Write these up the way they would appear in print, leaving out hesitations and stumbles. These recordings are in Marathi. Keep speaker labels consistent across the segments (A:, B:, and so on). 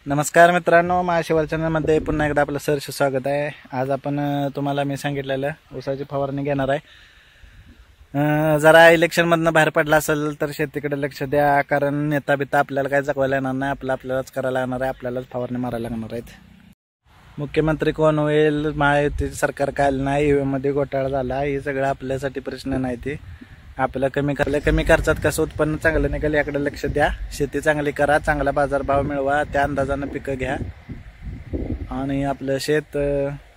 A: नमस्कार मित्रांनो, महाशिवार चॅनलमध्ये पुन्हा एकदा आपलं सहर्ष स्वागत आहे। आज आपण तुम्हाला मी सांगितलेलं ऊसाची फवारणी घेणार आहे। जरा इलेक्शन मधनं बाहेर पडला असेल तर शेतीकडे लक्ष द्या, कारण नेता बिता आपल्याला काय जगवायला येणार नाही, आपल्यालाच करायला लागणार आहे, आपल्यालाच फवारणी मारायला लागणार आहेत। मुख्यमंत्री कोण होईल, महायुती सरकार काय नाही, ईव्हीएम मध्ये घोटाळा झाला, हे सगळं आपल्यासाठी प्रश्न नाही। ते आपलं कमी खर्चात कसं उत्पन्न चांगलं निघेल याकडे लक्ष द्या। शेती चांगली करा, चांगला बाजारभाव मिळवा, त्या अंदाजानं पिकं घ्या आणि आपलं शेत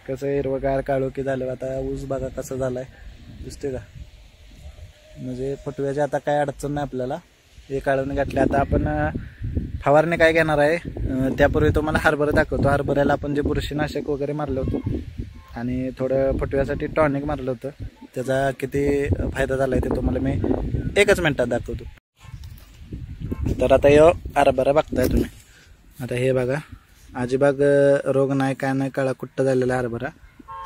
A: कसं हिरवगार काळोखी झालं। आता ऊस बघा कसं झालाय, दिसतोय का? म्हणजे फुटव्याची आता काय अडचण नाही आपल्याला, हे काढून घातले। आता आपण फवारणी काय घेणार आहे त्यापूर्वी तुम्हाला हरभरा दाखवतो। हरभऱ्याला आपण जे बुरशीनाशक वगैरे मारलं होतं आणि थोडं फुटव्यासाठी टॉनिक मारलं होतं, त्याचा किती फायदा झालाय ते तुम्हाला मी एकच मिनिटात दाखवतो। तर आता हे हरभरा बघताय तुम्ही, आता हे बघा अजिबाग रोग नाही, काय नाही, काळा कुट्ट झालेला हरभरा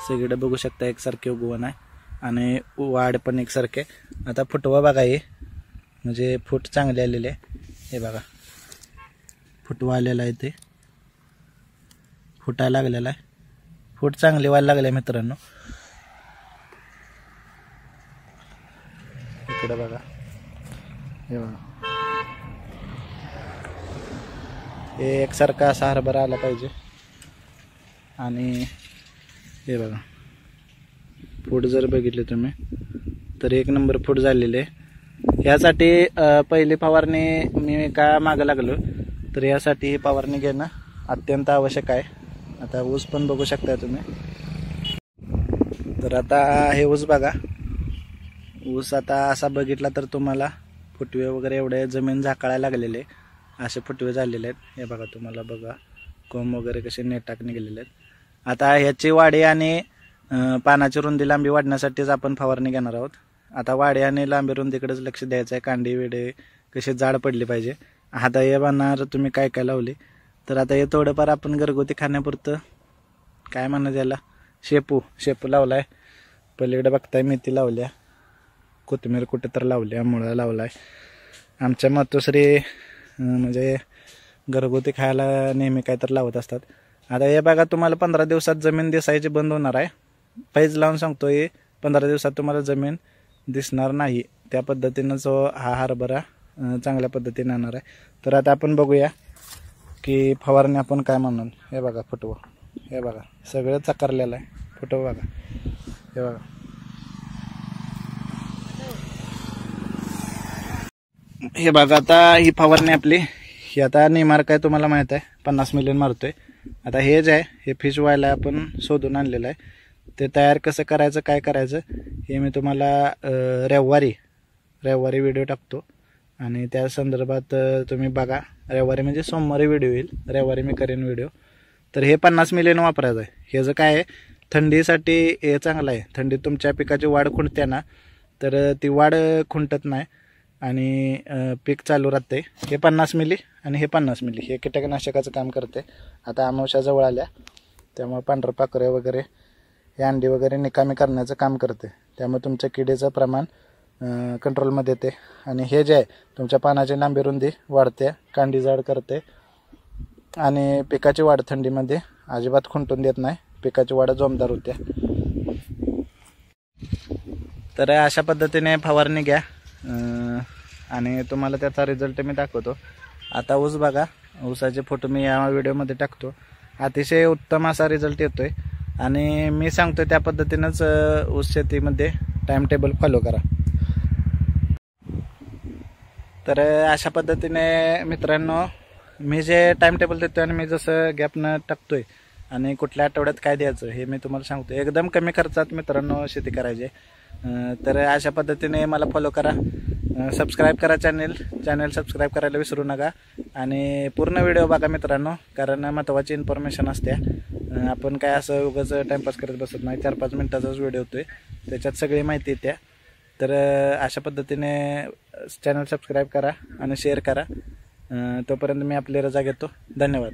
A: सगळीकडे बघू शकता, एकसारखे उगवण आहे आणि वाढ पण एकसारखे। आता फुटवा बघा, हे म्हणजे फूट चांगले आलेले, हे बघा फुटवा आलेला आहे, ते फुटायला लागलेला आहे, फूट चांगले व्हायला लागले मित्रांनो। इकडे बघा, हे बघा हे एकसारखा असा हरभरा आला पाहिजे आणि हे बघा फूट जर बघितले तुम्ही तर एक नंबर फूट झालेले आहे। यासाठी पहिली फवारणी मी का मागे लागलो तर यासाठी फवारणी घेणं अत्यंत आवश्यक आहे। आता ऊस पण बघू शकता तुम्ही, तर आता हे ऊस बघा, ऊस आता असा बघितला तर तुम्हाला फुटवे वगैरे एवढे जमीन झाकाळायला लागलेले असे फुटवे झालेले आहेत। हे बघा तुम्हाला बघा कोंब वगैरे कसे नेटाक निघालेले आहेत। आता ह्याची वाढी आणि पानाची रुंदी लांबी वाढण्यासाठीच आपण फवारणी घेणार आहोत। आता वाढी आणि लांबी रुंदीकडेच लक्ष द्यायचं आहे, कांडी वेडे कसे जाड पडली पाहिजे। आता हे बनणार तुम्ही काय काय लावले तर आता हे थोडंफार आपण घरगुती खाण्यापुरतं काय म्हणणं त्याला शेपू लावलाय, पलीकडे बघताय मेथी लावल्या, कोथिंबीर कुठे तर लावल्या, मुळा लावलाय। आमच्या मातोश्री म्हणजे घरगुती खायला नेहमी काय तर लावत असतात। आता हे बघा तुम्हाला 15 दिवसात जमीन दिसायची बंद होणार आहे, पैज लावून सांगतो, हे 15 दिवसात तुम्हाला जमीन दिसणार नाही। त्या पद्धतीनं जो हा हरभरा चांगल्या पद्धतीने येणार आहे। तर आता आपण बघूया की फवारणी आपण काय म्हणून, हे बघा फुटवा, हे बघा सगळं चकारलेलं आहे, फुटवा बघा, हे बघा हे बघा। आता ही फवारणी आपली ही आता नेमार काय तुम्हाला माहित आहे 50 मिलियन मारतोय। आता हे जे आहे हे फिश व्हायला आपण शोधून आणलेलं आहे, ते तयार कसं करायचं काय करायचं हे मी तुम्हाला रविवारी व्हिडिओ टाकतो आणि त्या संदर्भात तुम्ही बघा। रविवारी म्हणजे सोमवारी व्हिडिओ येईल, रविवारी मी करेन व्हिडिओ। तर हे 50 मिलियन वापरायचं आहे। हे जे काय आहे थंडीसाठी हे चांगलं आहे, थंडीत तुमच्या पिकाची वाढ खुंटते ना तर ती वाढ खुंटत नाही आणि पीक चालू राहते। हे 50 मिली आणि हे 50 मिली हे कीटकनाशकाचं काम करते। आता अमावस्या जवळ आल्या त्यामुळे पांढरपाखरे वगैरे हे अंडी वगैरे निकामी करण्याचं काम करते, त्यामुळे तुमच्या किडीचं प्रमाण कंट्रोलमध्ये येते आणि हे जे आहे तुमच्या पानाची लांबी रुंदी वाढते, कांडी जाड करते आणि पिकाची वाढ थंडीमध्ये अजिबात खुंटून देत नाही, पिकाची वाढ जोमदार होते। तर अशा पद्धतीने फवारणी घ्या आणि तुम्हाला त्याचा रिझल्ट मी दाखवतो। आता ऊस बघा, ऊसाचे फोटो मी या व्हिडिओमध्ये टाकतो, अतिशय उत्तम असा रिझल्ट येतोय आणि मी सांगतो त्या पद्धतीनेच ऊस शेतीमध्ये टाइम टेबल फॉलो करा। तर अशा पद्धतीने मित्रांनो मी जे टाइम टेबल देतोय आणि मी जसं गॅपनं टाकतोय आणि कुठल्या आठवड्यात काय द्यायचं हे मी तुम्हाला सांगतो, एकदम कमी खर्चात मित्रांनो शेती करायची। तर अशा पद्धतीने मला फॉलो करा, सबस्क्राईब करा, चॅनल सबस्क्राईब करायला विसरू नका आणि पूर्ण व्हिडिओ बघा मित्रांनो, कारण महत्त्वाची इन्फॉर्मेशन असते। आपण काय असं उगाच टाइमपास करत बसत नाही, 4-5 मिनिटाचाच व्हिडिओ होतोय, त्याच्यात सगळी माहिती येते। तर अशा पद्धतीने चॅनल सबस्क्राईब करा आणि शेअर करा। तोपर्यंत मी आपली रजा घेतो, धन्यवाद।